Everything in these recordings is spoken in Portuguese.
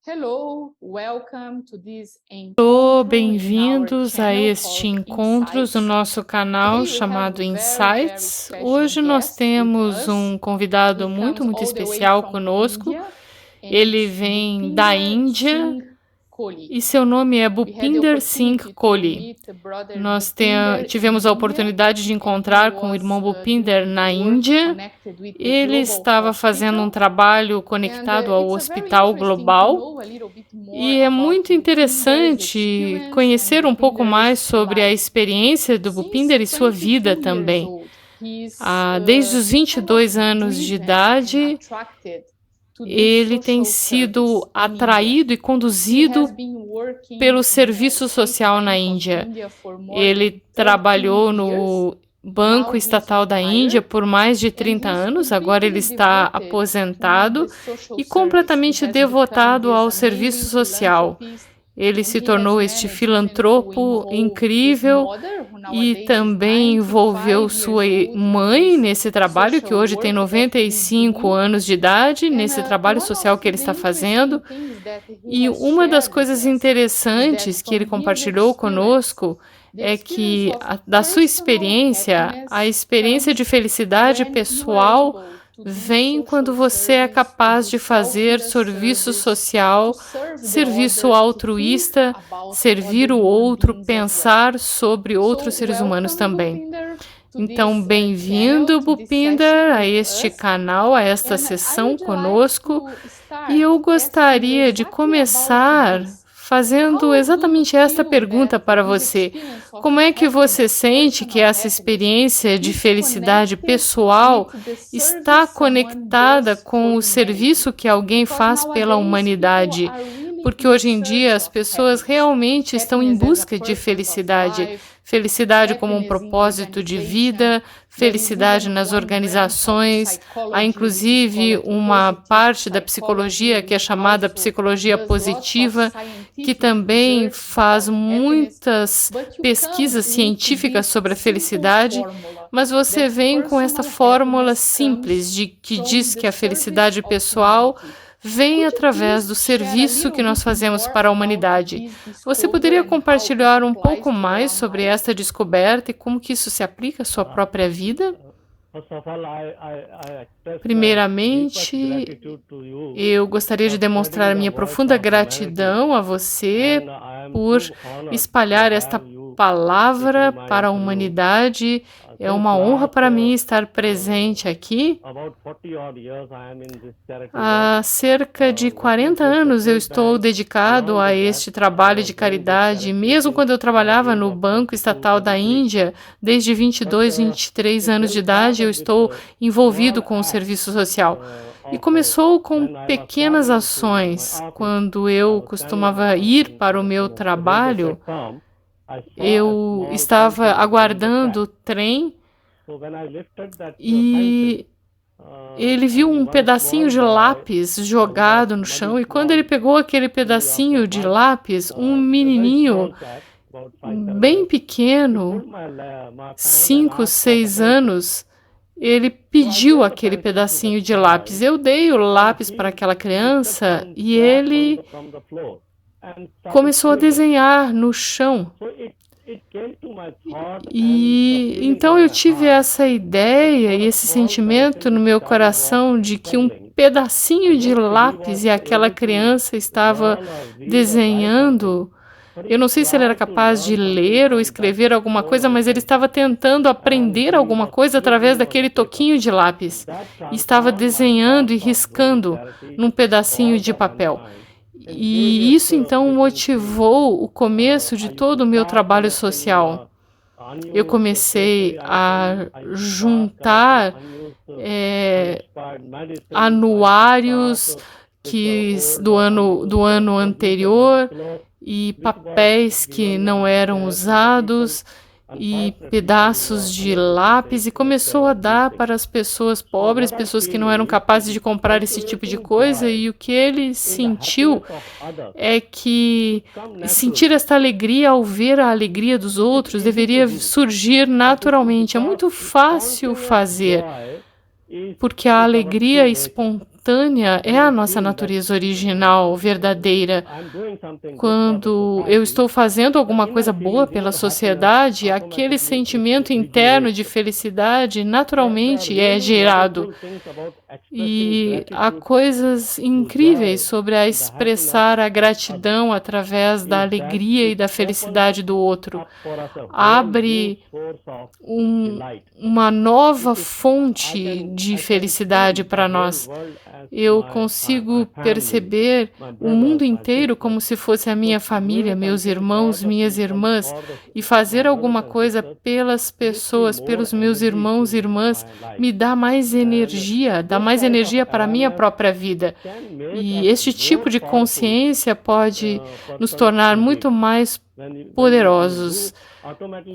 Hello, welcome to this Bem-vindos a este encontro do nosso canal chamado Insights. Hoje nós temos um convidado muito especial conosco. Ele vem da Índia e seu nome é Bhupinder Singh Kohli. Nós tivemos a oportunidade de encontrar com o irmão Bhupinder na Índia. Ele estava fazendo um trabalho conectado ao Hospital Global e é muito interessante conhecer um pouco mais sobre a experiência do Bhupinder e sua vida também. Desde os 22 anos de idade, ele tem sido atraído e conduzido pelo serviço social na Índia. Ele trabalhou no Banco Estatal da Índia por mais de 30 anos, agora ele está aposentado e completamente devotado ao serviço social. Ele se tornou este filantropo incrível e também envolveu sua mãe nesse trabalho, que hoje tem 95 anos de idade, nesse trabalho social que ele está fazendo. E uma das coisas interessantes que ele compartilhou conosco é que, da sua experiência, a experiência de felicidade pessoal vem quando você é capaz de fazer serviço social, serviço altruísta, servir o outro, pensar sobre outros seres humanos também. Então, bem-vindo, Bhupinder, a este canal, a esta sessão conosco. E eu gostaria de começar fazendo exatamente esta pergunta para você. Como é que você sente que essa experiência de felicidade pessoal está conectada com o serviço que alguém faz pela humanidade? Porque hoje em dia as pessoas realmente estão em busca de felicidade. Felicidade como um propósito de vida, felicidade nas organizações. Há inclusive uma parte da psicologia que é chamada psicologia positiva, que também faz muitas pesquisas científicas sobre a felicidade, mas você vem com essa fórmula simples que diz que a felicidade pessoal vem através do serviço que nós fazemos para a humanidade. Você poderia compartilhar um pouco mais sobre esta descoberta e como que isso se aplica à sua própria vida? Primeiramente, eu gostaria de demonstrar minha profunda gratidão a você por espalhar esta palavra para a humanidade. É uma honra para mim estar presente aqui. Há cerca de 40 anos eu estou dedicado a este trabalho de caridade, mesmo quando eu trabalhava no Banco Estatal da Índia, desde 22, 23 anos de idade, eu estou envolvido com o serviço social. E começou com pequenas ações. Quando eu costumava ir para o meu trabalho, eu estava aguardando o trem e ele viu um pedacinho de lápis jogado no chão, e quando ele pegou aquele pedacinho de lápis, um menininho bem pequeno, 5, 6 anos, ele pediu aquele pedacinho de lápis. Eu dei o lápis para aquela criança e ele começou a desenhar no chão. E então eu tive essa ideia e esse sentimento no meu coração de que um pedacinho de lápis e aquela criança estava desenhando. Eu não sei se ele era capaz de ler ou escrever alguma coisa, mas ele estava tentando aprender alguma coisa através daquele toquinho de lápis. Estava desenhando e riscando num pedacinho de papel. E isso então motivou o começo de todo o meu trabalho social. Eu comecei a juntar anuários do ano anterior e papéis que não eram usados e pedaços de lápis, e começou a dar para as pessoas pobres, pessoas que não eram capazes de comprar esse tipo de coisa. E o que ele sentiu é que sentir esta alegria ao ver a alegria dos outros deveria surgir naturalmente. É muito fácil fazer, porque a alegria espontânea espontânea é a nossa natureza original, verdadeira. Quando eu estou fazendo alguma coisa boa pela sociedade, aquele sentimento interno de felicidade naturalmente é gerado. E há coisas incríveis sobre a expressar a gratidão através da alegria e da felicidade do outro. Abre uma nova fonte de felicidade para nós. Eu consigo perceber o mundo inteiro como se fosse a minha família, meus irmãos, minhas irmãs, e fazer alguma coisa pelas pessoas, pelos meus irmãos e irmãs, me dá mais energia para a minha própria vida. E este tipo de consciência pode nos tornar muito mais poderosos.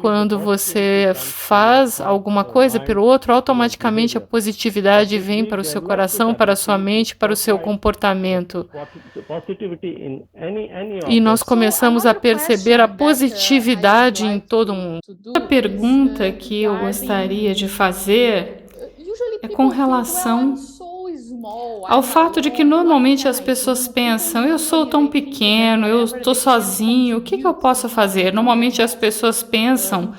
Quando você faz alguma coisa pelo outro, automaticamente a positividade vem para o seu coração, para a sua mente, para o seu comportamento. E nós começamos a perceber a positividade em todo mundo. A pergunta que eu gostaria de fazer é com relação ao fato de que normalmente as pessoas pensam, eu sou tão pequeno, eu estou sozinho, o que eu posso fazer? Normalmente as pessoas pensam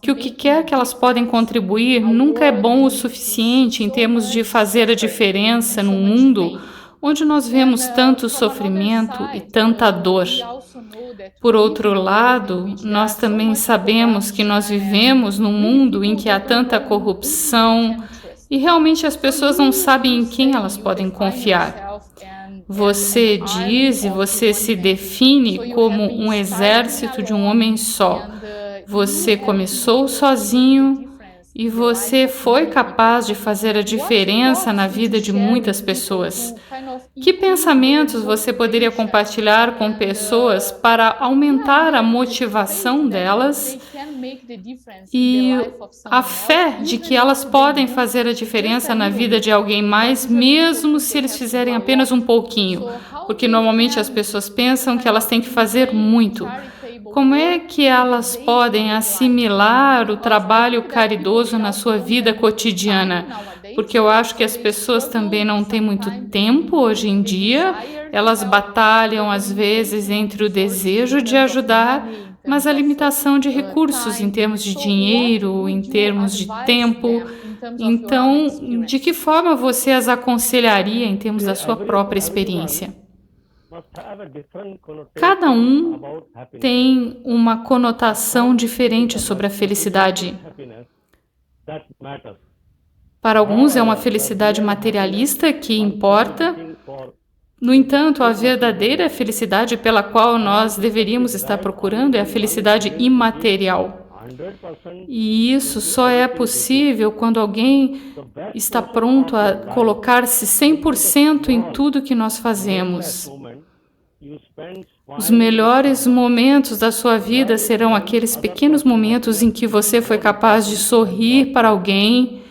que o que quer que elas podem contribuir nunca é bom o suficiente em termos de fazer a diferença num mundo onde nós vemos tanto sofrimento e tanta dor. Por outro lado, nós também sabemos que nós vivemos num mundo em que há tanta corrupção, e realmente as pessoas não sabem em quem elas podem confiar. Você diz e você se define como um exército de um homem só. Você começou sozinho e você foi capaz de fazer a diferença na vida de muitas pessoas. Que pensamentos você poderia compartilhar com pessoas para aumentar a motivação delas e a fé de que elas podem fazer a diferença na vida de alguém mais, mesmo se eles fizerem apenas um pouquinho? Porque normalmente as pessoas pensam que elas têm que fazer muito. Como é que elas podem assimilar o trabalho caridoso na sua vida cotidiana? Porque eu acho que as pessoas também não têm muito tempo hoje em dia, elas batalham às vezes entre o desejo de ajudar, mas a limitação de recursos em termos de dinheiro, em termos de tempo. Então, de que forma você as aconselharia em termos da sua própria experiência? Cada um tem uma conotação diferente sobre a felicidade. Para alguns é uma felicidade materialista que importa. No entanto, a verdadeira felicidade pela qual nós deveríamos estar procurando é a felicidade imaterial. E isso só é possível quando alguém está pronto a colocar-se 100% em tudo que nós fazemos. Os melhores momentos da sua vida serão aqueles pequenos momentos em que você foi capaz de sorrir para alguém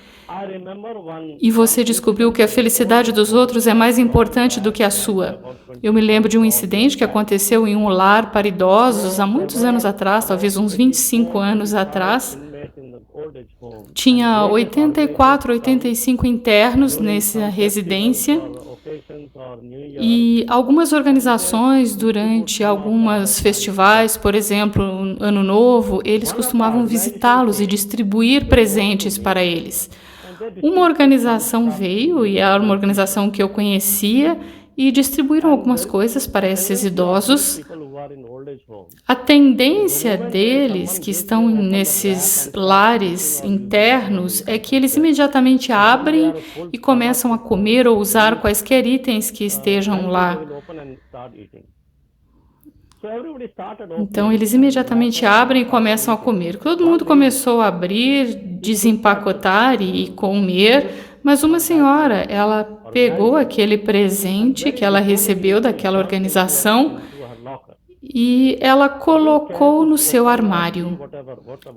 e você descobriu que a felicidade dos outros é mais importante do que a sua. Eu me lembro de um incidente que aconteceu em um lar para idosos há muitos anos atrás, talvez uns 25 anos atrás. Tinha 84, 85 internos nessa residência e algumas organizações, durante alguns festivais, por exemplo, Ano Novo, eles costumavam visitá-los e distribuir presentes para eles. Uma organização veio, e era uma organização que eu conhecia, e distribuíram algumas coisas para esses idosos. A tendência deles, que estão nesses lares internos, é que eles imediatamente abrem e começam a comer ou usar quaisquer itens que estejam lá. Então, eles imediatamente abrem e começam a comer. Todo mundo começou a abrir, desempacotar e comer, mas uma senhora, ela pegou aquele presente que ela recebeu daquela organização e ela colocou no seu armário.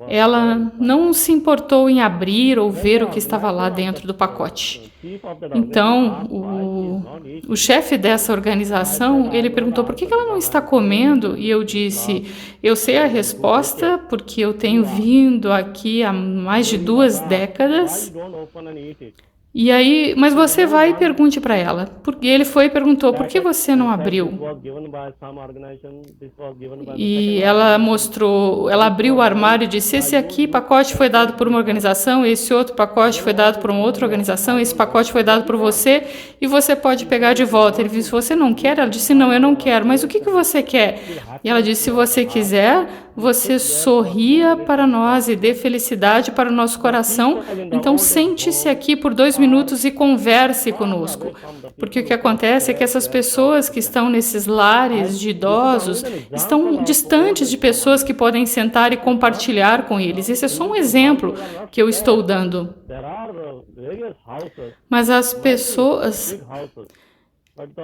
Ela não se importou em abrir ou ver o que estava lá dentro do pacote. Então, o chefe dessa organização, ele perguntou por que ela não está comendo, e eu disse, eu sei a resposta porque eu tenho vindo aqui há mais de 2 décadas E aí, mas você vai e pergunte para ela. E ele foi e perguntou, por que você não abriu? E ela mostrou, ela abriu o armário e disse, esse aqui pacote foi dado por uma organização, esse outro pacote foi dado por uma outra organização, esse pacote foi dado por você e você pode pegar de volta. Ele disse, você não quer? Ela disse, não, eu não quero. Mas o que você quer? E ela disse, se você quiser, você sorria para nós e dê felicidade para o nosso coração. Então, sente-se aqui por 2 minutos e converse conosco. Porque o que acontece é que essas pessoas que estão nesses lares de idosos estão distantes de pessoas que podem sentar e compartilhar com eles. Esse é só um exemplo que eu estou dando. Mas as pessoas,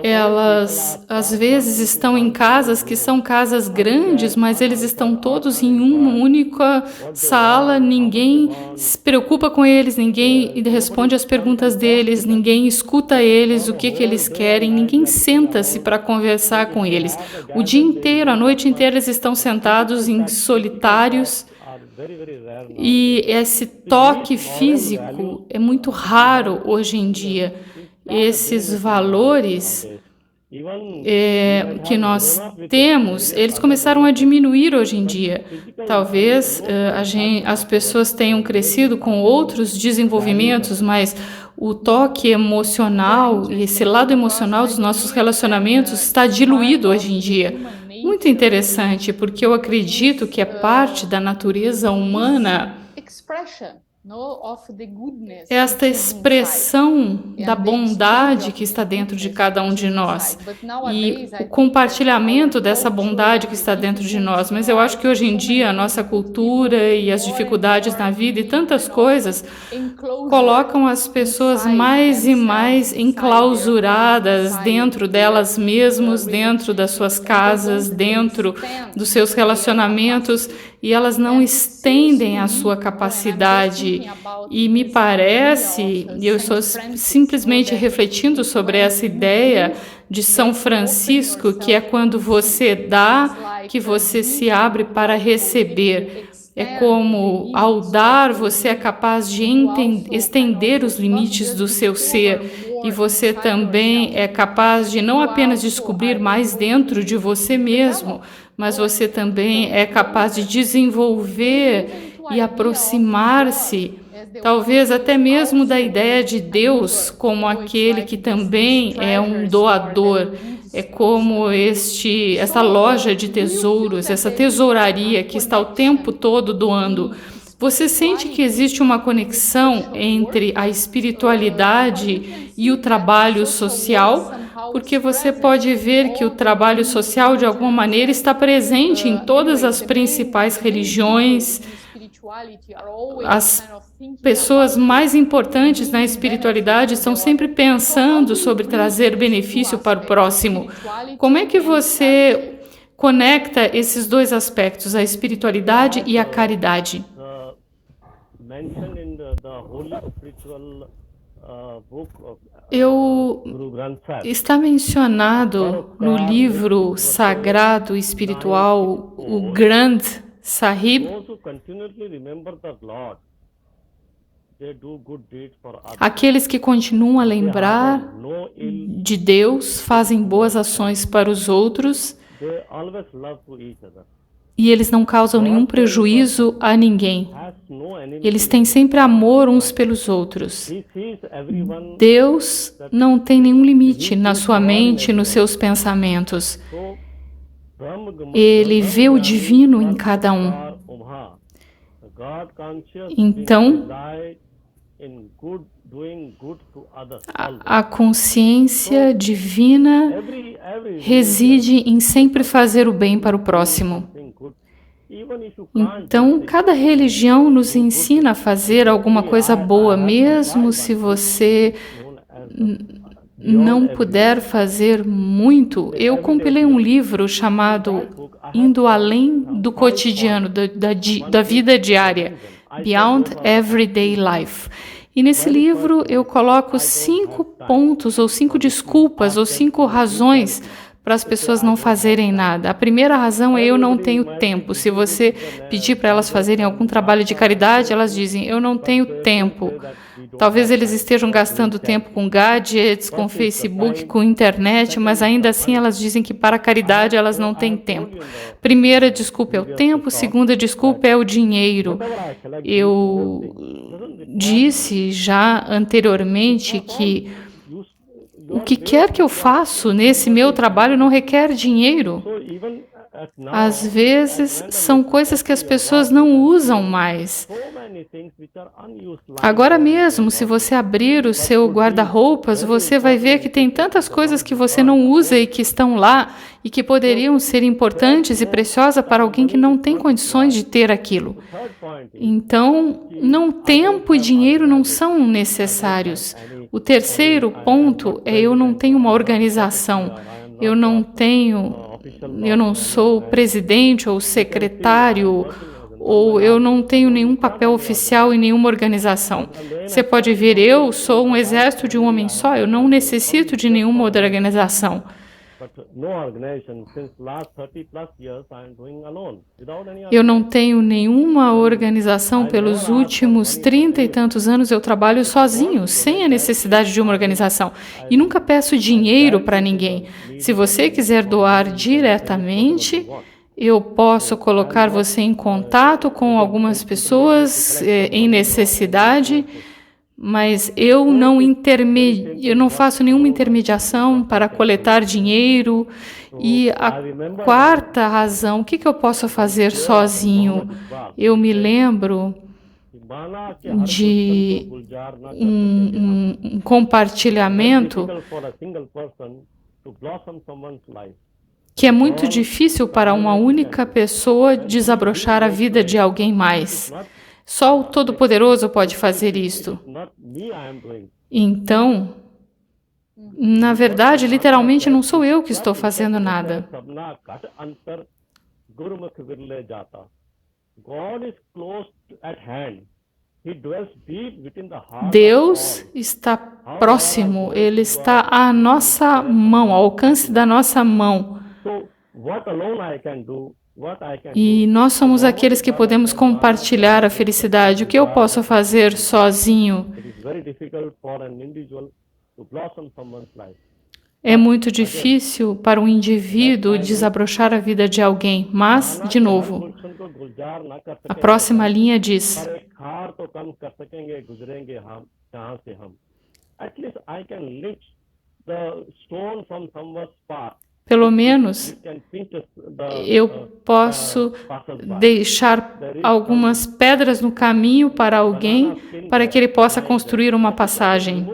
elas às vezes estão em casas que são casas grandes, mas eles estão todos em uma única sala, ninguém se preocupa com eles, ninguém responde às perguntas deles, ninguém escuta eles, o que eles querem, ninguém senta-se para conversar com eles. O dia inteiro, a noite inteira, eles estão sentados em solitários. E esse toque físico é muito raro hoje em dia. Esses valores que nós temos, eles começaram a diminuir hoje em dia. Talvez as pessoas tenham crescido com outros desenvolvimentos, mas o toque emocional e esse lado emocional dos nossos relacionamentos está diluído hoje em dia. Muito interessante, porque eu acredito que é parte da natureza humana esta expressão da bondade que está dentro de cada um de nós e o compartilhamento dessa bondade que está dentro de nós. Mas eu acho que hoje em dia a nossa cultura e as dificuldades na vida e tantas coisas colocam as pessoas mais e mais enclausuradas dentro delas mesmas, dentro das suas casas, dentro dos seus relacionamentos, e elas não estendem a sua capacidade. E me parece, e eu estou simplesmente refletindo sobre essa ideia de São Francisco, que é quando você dá, que você se abre para receber. É como, ao dar, você é capaz de estender os limites do seu ser, e você também é capaz de não apenas descobrir mais dentro de você mesmo, mas você também é capaz de desenvolver e aproximar-se, talvez até mesmo da ideia de Deus como aquele que também é um doador. É como essa loja de tesouros, essa tesouraria que está o tempo todo doando. Você sente que existe uma conexão entre a espiritualidade e o trabalho social? Porque você pode ver que o trabalho social, de alguma maneira, está presente em todas as principais religiões. As pessoas mais importantes na espiritualidade estão sempre pensando sobre trazer benefício para o próximo. Como é que você conecta esses dois aspectos, a espiritualidade e a caridade? Está mencionado no livro sagrado espiritual, o Granth Sahib, aqueles que continuam a lembrar de Deus, fazem boas ações para os outros e eles não causam nenhum prejuízo a ninguém. Eles têm sempre amor uns pelos outros. Deus não tem nenhum limite na sua mente, nos seus pensamentos. Ele vê o divino em cada um. Então, a consciência divina reside em sempre fazer o bem para o próximo. Então, cada religião nos ensina a fazer alguma coisa boa, mesmo se você não puder fazer muito. Eu compilei um livro chamado Indo Além do Cotidiano, da Vida Diária, Beyond Everyday Life. E nesse livro eu coloco 5 pontos, ou 5 desculpas, ou 5 razões para as pessoas não fazerem nada. A primeira razão é eu não tenho tempo. Se você pedir para elas fazerem algum trabalho de caridade, elas dizem, eu não tenho tempo. Talvez eles estejam gastando tempo com gadgets, com Facebook, com internet, mas ainda assim elas dizem que para a caridade elas não têm tempo. Primeira desculpa é o tempo, segunda desculpa é o dinheiro. Eu disse já anteriormente que o que quer que eu faça nesse meu trabalho não requer dinheiro. Às vezes, são coisas que as pessoas não usam mais. Agora mesmo, se você abrir o seu guarda-roupas, você vai ver que tem tantas coisas que você não usa e que estão lá e que poderiam ser importantes e preciosas para alguém que não tem condições de ter aquilo. Então, tempo e dinheiro não são necessários. O terceiro ponto é eu não tenho uma organização. Eu não sou presidente ou secretário, ou eu não tenho nenhum papel oficial em nenhuma organização. Você pode ver, eu sou um exército de um homem só, eu não necessito de nenhuma outra organização. Eu não tenho nenhuma organização pelos últimos 30 e tantos anos, eu trabalho sozinho, sem a necessidade de uma organização. E nunca peço dinheiro para ninguém. Se você quiser doar diretamente, eu posso colocar você em contato com algumas pessoas em necessidade, mas eu não faço nenhuma intermediação para coletar dinheiro. E a quarta razão, o que eu posso fazer sozinho? Eu me lembro de um compartilhamento que é muito difícil para uma única pessoa desabrochar a vida de alguém mais. Só o Todo-Poderoso pode fazer isto. Então, na verdade, literalmente, não sou eu que estou fazendo nada. Deus está próximo, Ele está à nossa mão, ao alcance da nossa mão. E nós somos aqueles que podemos compartilhar a felicidade. O que eu posso fazer sozinho? É muito difícil para um indivíduo desabrochar a vida de alguém, mas, de novo, a próxima linha diz: pelo menos eu posso deixar algumas pedras no caminho para alguém para que ele possa construir uma passagem.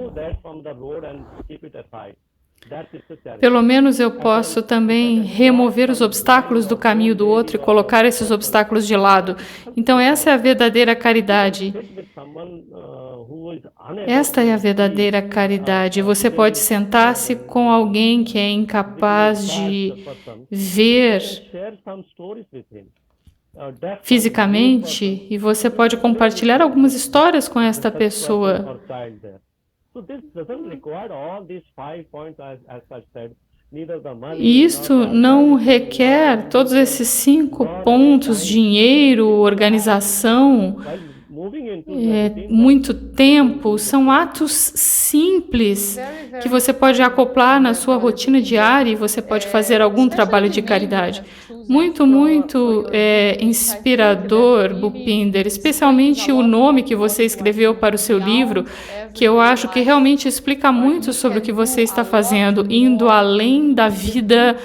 Pelo menos eu posso também remover os obstáculos do caminho do outro e colocar esses obstáculos de lado. Então, essa é a verdadeira caridade. Esta é a verdadeira caridade. Você pode sentar-se com alguém que é incapaz de ver fisicamente e você pode compartilhar algumas histórias com esta pessoa. E isto não requer todos esses 5 pontos: dinheiro, organização, muito tempo. São atos simples que você pode acoplar na sua rotina diária e você pode fazer algum trabalho de caridade. Muito inspirador, Bhupinder, especialmente o nome que você escreveu para o seu livro, que eu acho que realmente explica muito sobre o que você está fazendo, indo além da vida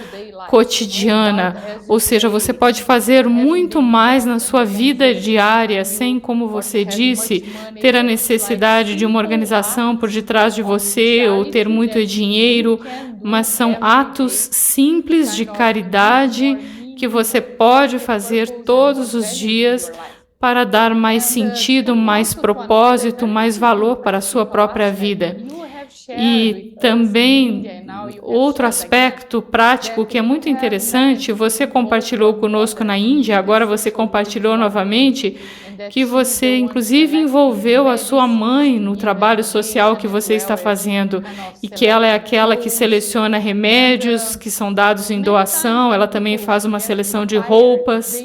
cotidiana. Ou seja, você pode fazer muito mais na sua vida diária, sem, como você disse, ter a necessidade de uma organização por detrás de você ou ter muito dinheiro, mas são atos simples de caridade que você pode fazer todos os dias para dar mais sentido, mais propósito, mais valor para a sua própria vida. E também outro aspecto prático que é muito interessante, você compartilhou conosco na Índia, agora você compartilhou novamente, que você inclusive envolveu a sua mãe no trabalho social que você está fazendo e que ela é aquela que seleciona remédios que são dados em doação, ela também faz uma seleção de roupas.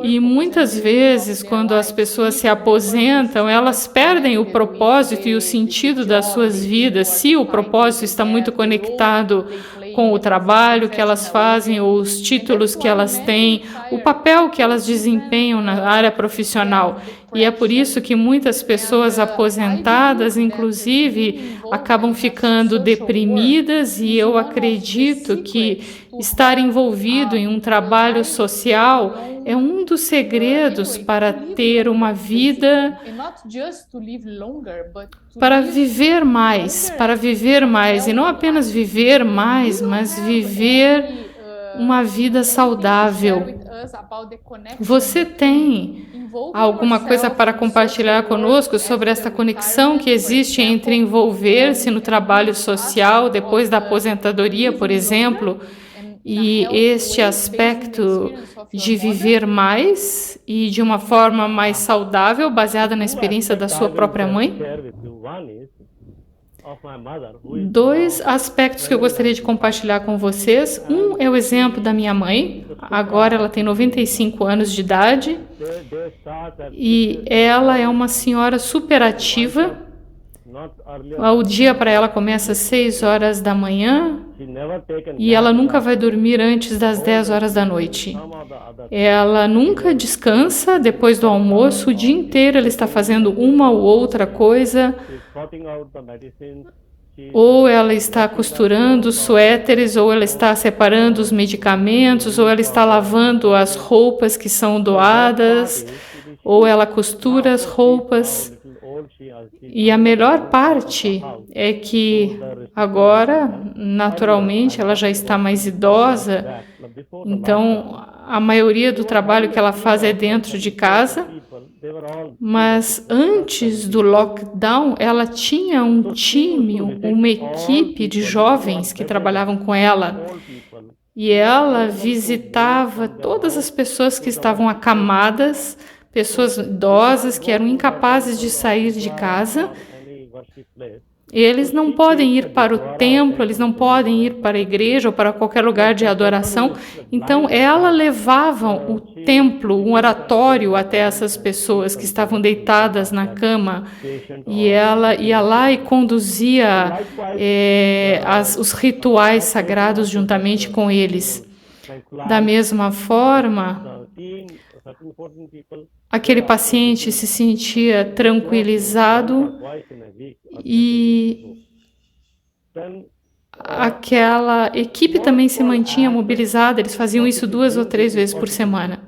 E muitas vezes, quando as pessoas se aposentam, elas perdem o propósito e o sentido das suas vidas, se o propósito está muito conectado com o trabalho que elas fazem, ou os títulos que elas têm, o papel que elas desempenham na área profissional. E é por isso que muitas pessoas aposentadas, inclusive, acabam ficando deprimidas, e eu acredito que estar envolvido em um trabalho social é um dos segredos para ter uma vida, para viver mais, e não apenas viver mais, mas viver uma vida saudável. Você tem alguma coisa para compartilhar conosco sobre esta conexão que existe entre envolver-se no trabalho social depois da aposentadoria, por exemplo, e este aspecto de viver mais e de uma forma mais saudável, baseada na experiência da sua própria mãe? Dois aspectos que eu gostaria de compartilhar com vocês. Um é o exemplo da minha mãe. Agora ela tem 95 anos de idade e ela é uma senhora super ativa. O dia para ela começa às 6 horas da manhã e ela nunca vai dormir antes das 10 horas da noite. Ela nunca descansa depois do almoço, o dia inteiro ela está fazendo uma ou outra coisa. Ou ela está costurando suéteres, ou ela está separando os medicamentos, ou ela está lavando as roupas que são doadas, ou ela costura as roupas. E a melhor parte é que agora, naturalmente, ela já está mais idosa, então a maioria do trabalho que ela faz é dentro de casa. Mas antes do lockdown, ela tinha um time, uma equipe de jovens que trabalhavam com ela. E ela visitava todas as pessoas que estavam acamadas, pessoas idosas que eram incapazes de sair de casa. Eles não podem ir para o templo, eles não podem ir para a igreja ou para qualquer lugar de adoração. Então, ela levava o templo, um oratório até essas pessoas que estavam deitadas na cama. E ela ia lá e conduzia os rituais sagrados juntamente com eles. Da mesma forma, aquele paciente se sentia tranquilizado e aquela equipe também se mantinha mobilizada. Eles faziam isso 2 ou 3 vezes por semana.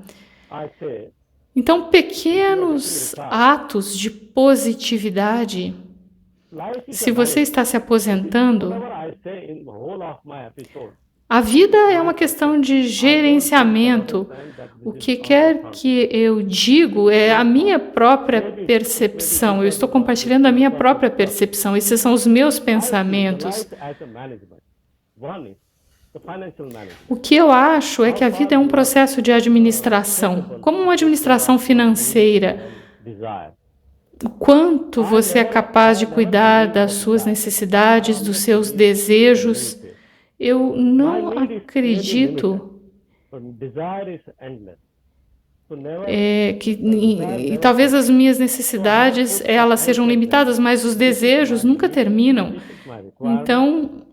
Então, pequenos atos de positividade. Se você está se aposentando, a vida é uma questão de gerenciamento. O que quer que eu digo é a minha própria percepção. Eu estou compartilhando a minha própria percepção. Esses são os meus pensamentos. O que eu acho é que a vida é um processo de administração, como uma administração financeira. O quanto você é capaz de cuidar das suas necessidades, dos seus desejos. Eu não acredito que talvez as minhas necessidades elas sejam limitadas, mas os desejos nunca terminam. Então,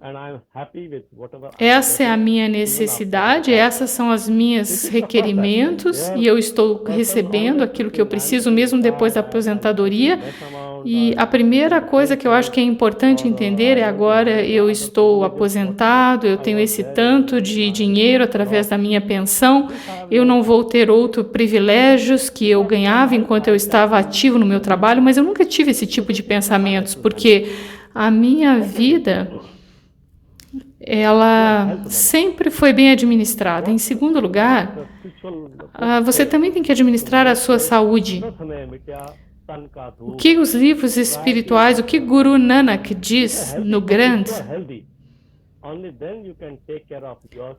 essa é a minha necessidade, essas são as minhas requerimentos e eu estou recebendo aquilo que eu preciso mesmo depois da aposentadoria. E a primeira coisa que eu acho que é importante entender é agora eu estou aposentado, eu tenho esse tanto de dinheiro através da minha pensão, eu não vou ter outros privilégios que eu ganhava enquanto eu estava ativo no meu trabalho, mas eu nunca tive esse tipo de pensamentos, porque a minha vida, ela sempre foi bem administrada. Em segundo lugar, você também tem que administrar a sua saúde. O que os livros espirituais, o que Guru Nanak diz no Granth,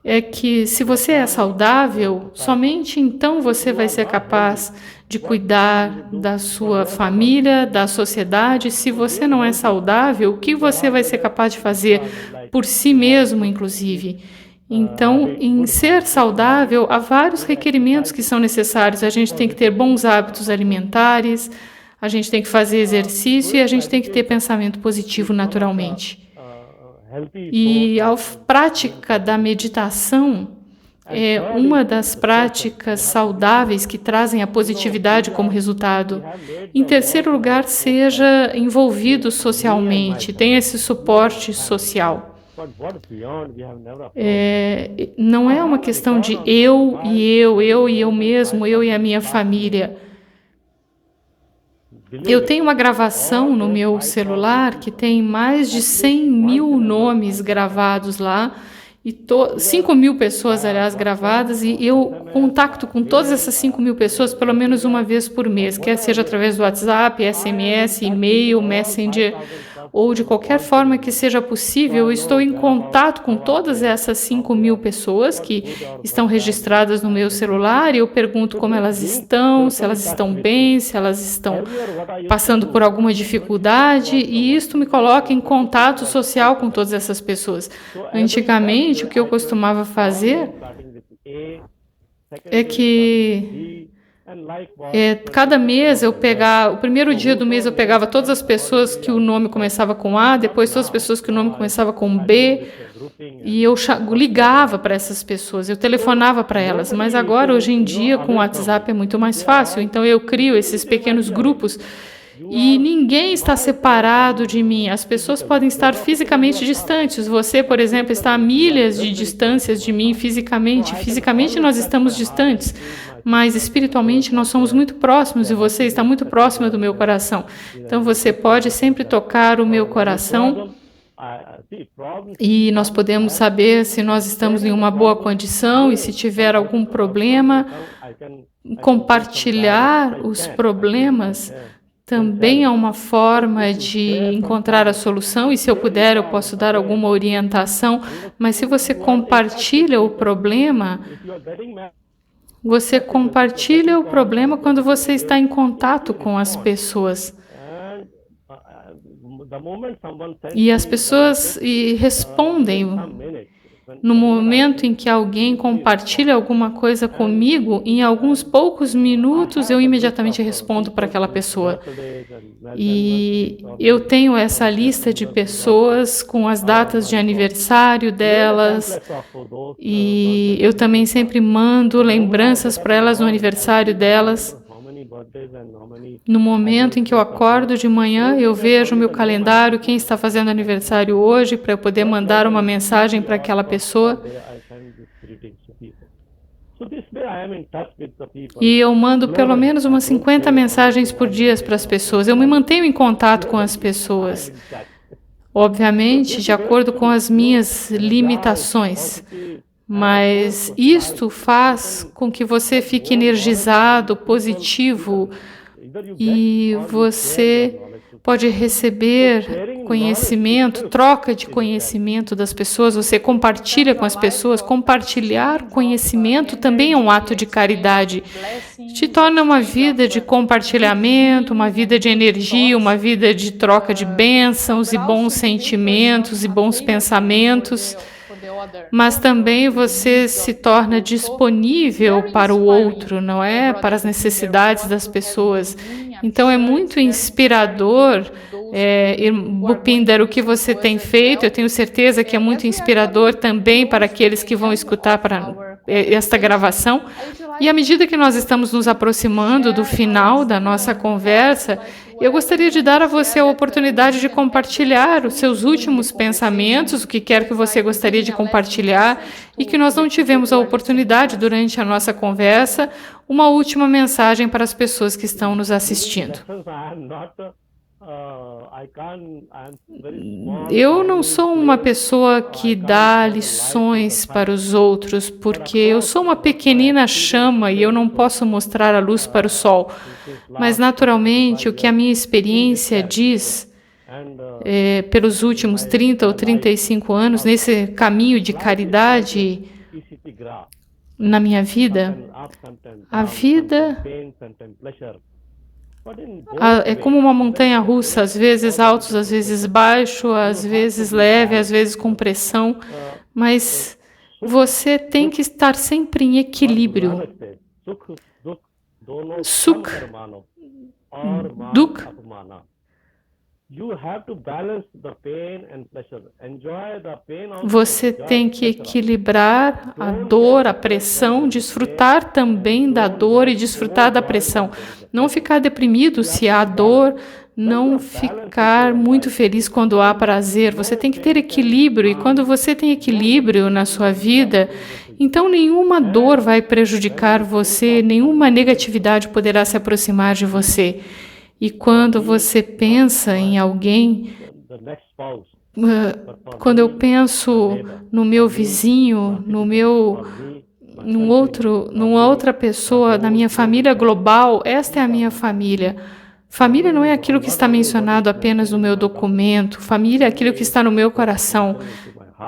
é que se você é saudável, somente então você vai ser capaz de cuidar da sua família, da sociedade. Se você não é saudável, o que você vai ser capaz de fazer por si mesmo, inclusive? Então, em ser saudável, há vários requerimentos que são necessários. A gente tem que ter bons hábitos alimentares, a gente tem que fazer exercício e a gente tem que ter pensamento positivo naturalmente. E a prática da meditação é uma das práticas saudáveis que trazem a positividade como resultado. Em terceiro lugar, seja envolvido socialmente, tenha esse suporte social. Não é uma questão de eu e eu mesmo, eu e a minha família. Eu tenho uma gravação no meu celular que tem mais de 100 mil nomes gravados lá, e 5 mil pessoas, aliás, gravadas, e eu contacto com todas essas 5 mil pessoas pelo menos uma vez por mês, quer seja através do WhatsApp, SMS, e-mail, Messenger, ou de qualquer forma que seja possível. Eu estou em contato com todas essas 5 mil pessoas que estão registradas no meu celular, e eu pergunto como elas estão, se elas estão bem, se elas estão passando por alguma dificuldade, e isto me coloca em contato social com todas essas pessoas. Antigamente, o que eu costumava fazer é que cada mês o primeiro dia do mês eu pegava todas as pessoas que o nome começava com A, depois todas as pessoas que o nome começava com B, e eu ligava para essas pessoas, eu telefonava para elas. Mas agora, hoje em dia, com o WhatsApp é muito mais fácil, então eu crio esses pequenos grupos e ninguém está separado de mim. As pessoas podem estar fisicamente distantes. Você, por exemplo, está a milhas de distâncias de mim fisicamente. Fisicamente nós estamos distantes, mas espiritualmente nós somos muito próximos, e você está muito próxima do meu coração. Então você pode sempre tocar o meu coração e nós podemos saber se nós estamos em uma boa condição, e se tiver algum problema, compartilhar os problemas também é uma forma de encontrar a solução, e se eu puder, eu posso dar alguma orientação. Mas se você compartilha o problema, você compartilha o problema quando você está em contato com as pessoas. E as pessoas respondem. No momento em que alguém compartilha alguma coisa comigo, em alguns poucos minutos eu imediatamente respondo para aquela pessoa. E eu tenho essa lista de pessoas com as datas de aniversário delas, e eu também sempre mando lembranças para elas no aniversário delas. No momento em que eu acordo de manhã, eu vejo o meu calendário, quem está fazendo aniversário hoje, para eu poder mandar uma mensagem para aquela pessoa. E eu mando pelo menos umas 50 mensagens por dia para as pessoas. Eu me mantenho em contato com as pessoas, obviamente, de acordo com as minhas limitações. Mas isto faz com que você fique energizado, positivo, e você pode receber conhecimento, troca de conhecimento das pessoas, você compartilha com as pessoas. Compartilhar conhecimento também é um ato de caridade. Te torna uma vida de compartilhamento, uma vida de energia, uma vida de troca de bênçãos e bons sentimentos e bons pensamentos. Mas também você se torna disponível para o outro, não é? Para as necessidades das pessoas. Então é muito inspirador, Bhupinder, o que você tem feito. Eu tenho certeza que é muito inspirador também para aqueles que vão escutar esta gravação. E à medida que nós estamos nos aproximando do final da nossa conversa, eu gostaria de dar a você a oportunidade de compartilhar os seus últimos pensamentos, o que quer que você gostaria de compartilhar, e que nós não tivemos a oportunidade durante a nossa conversa, uma última mensagem para as pessoas que estão nos assistindo. Eu não sou uma pessoa que dá lições para os outros, porque eu sou uma pequenina chama e eu não posso mostrar a luz para o sol. Mas, naturalmente, o que a minha experiência diz, pelos últimos 30 ou 35 anos, nesse caminho de caridade na minha vida, a vida é como uma montanha russa, às vezes altos, às vezes baixo, às vezes leve, às vezes com pressão, mas Você tem que estar sempre em equilíbrio. Sukh, Dukh. Você tem que equilibrar a dor, a pressão, desfrutar também da dor e desfrutar da pressão. Não ficar deprimido se há dor, não ficar muito feliz quando há prazer. Você tem que ter equilíbrio, e quando você tem equilíbrio na sua vida, então nenhuma dor vai prejudicar você, nenhuma negatividade poderá se aproximar de você. E quando você pensa em alguém, quando eu penso no meu vizinho, numa outra pessoa, na minha família global, esta é a minha família. Família não é aquilo que está mencionado apenas no meu documento. Família é aquilo que está no meu coração.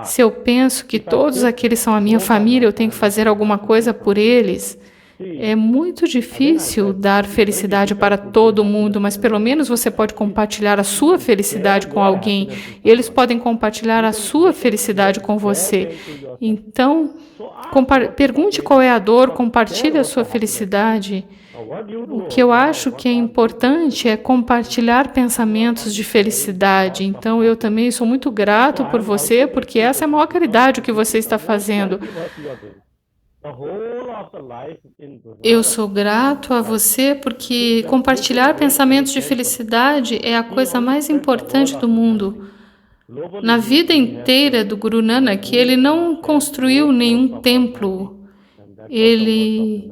Se eu penso que todos aqueles são a minha família, eu tenho que fazer alguma coisa por eles. É muito difícil dar felicidade para todo mundo, mas pelo menos você pode compartilhar a sua felicidade com alguém. E eles podem compartilhar a sua felicidade com você. Então, pergunte qual é a dor, compartilhe a sua felicidade. O que eu acho que é importante é compartilhar pensamentos de felicidade. Então, eu também sou muito grato por você, porque essa é a maior caridade que você está fazendo. Eu sou grato a você porque compartilhar pensamentos de felicidade é a coisa mais importante do mundo. Na vida inteira do Guru Nanak, ele não construiu nenhum templo. Ele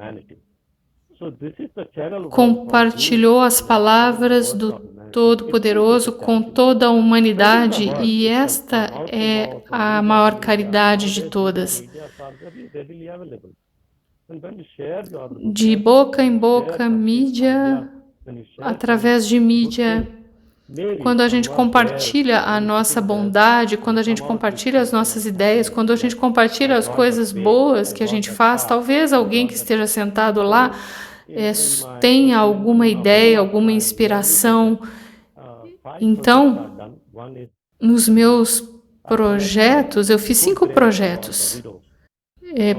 compartilhou as palavras do Todo-Poderoso com toda a humanidade, e esta é a maior caridade de todas. De boca em boca, mídia, através de mídia, quando a gente compartilha a nossa bondade, quando a gente compartilha as nossas ideias, quando a gente compartilha as coisas boas que a gente faz, talvez alguém que esteja sentado lá tenha alguma ideia, alguma inspiração. Então, nos meus projetos, eu fiz 5 projetos.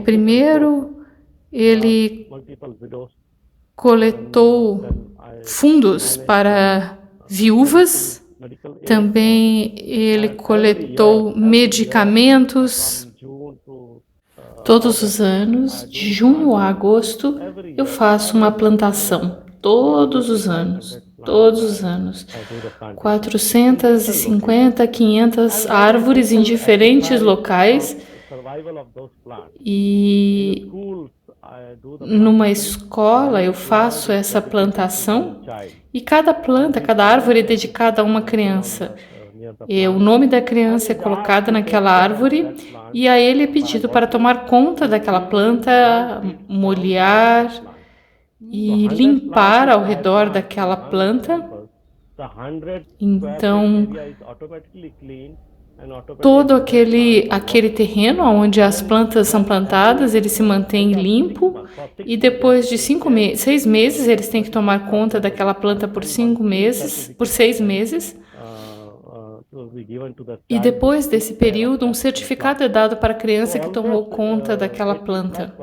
Primeiro, ele coletou fundos para viúvas, também ele coletou medicamentos. Todos os anos, de junho a agosto, eu faço uma plantação. Todos os anos. 450, 500 árvores em diferentes locais. E numa escola eu faço essa plantação, e cada árvore é dedicada a uma criança. E o nome da criança é colocado naquela árvore, e a ele é pedido para tomar conta daquela planta, molhar e limpar ao redor daquela planta. Então, todo aquele terreno onde as plantas são plantadas, ele se mantém limpo, e depois de 6 meses, eles têm que tomar conta daquela planta por 6 meses. E depois desse período, um certificado é dado para a criança que tomou conta daquela planta.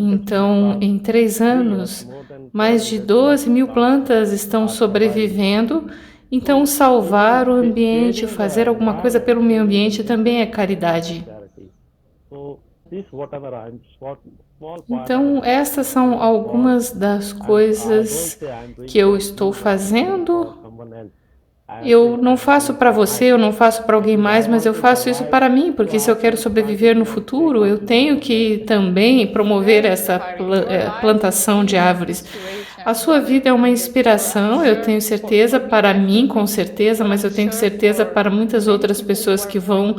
Então, em 3 anos, mais de 12.000 plantas estão sobrevivendo. Então, salvar o ambiente, fazer alguma coisa pelo meio ambiente também é caridade. Então, essas são algumas das coisas que eu estou fazendo. Eu não faço para você, eu não faço para alguém mais, mas eu faço isso para mim, porque se eu quero sobreviver no futuro, eu tenho que também promover essa plantação de árvores. A sua vida é uma inspiração, eu tenho certeza, para mim, com certeza, mas eu tenho certeza para muitas outras pessoas que vão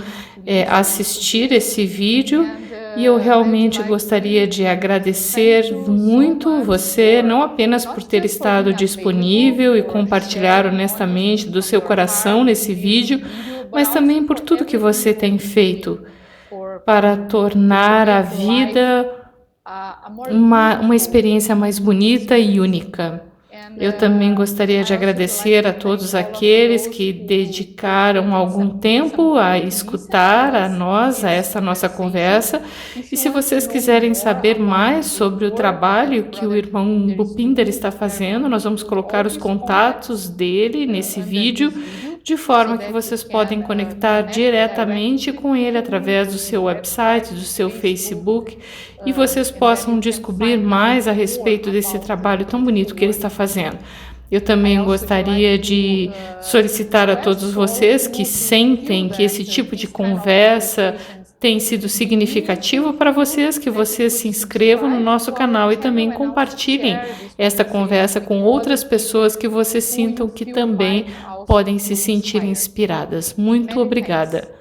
assistir esse vídeo. E eu realmente gostaria de agradecer muito você, não apenas por ter estado disponível e compartilhar honestamente do seu coração nesse vídeo, mas também por tudo que você tem feito para tornar a vida uma experiência mais bonita e única. Eu também gostaria de agradecer a todos aqueles que dedicaram algum tempo a escutar a nós, a essa nossa conversa. E se vocês quiserem saber mais sobre o trabalho que o irmão Bupinder está fazendo, nós vamos colocar os contatos dele nesse vídeo, de forma que vocês podem conectar diretamente com ele através do seu website, do seu Facebook, e vocês possam descobrir mais a respeito desse trabalho tão bonito que ele está fazendo. Eu também gostaria de solicitar a todos vocês que sentem que esse tipo de conversa tem sido significativo para vocês, que vocês se inscrevam no nosso canal e também compartilhem esta conversa com outras pessoas que vocês sintam que também podem se sentir inspiradas. Muito obrigada!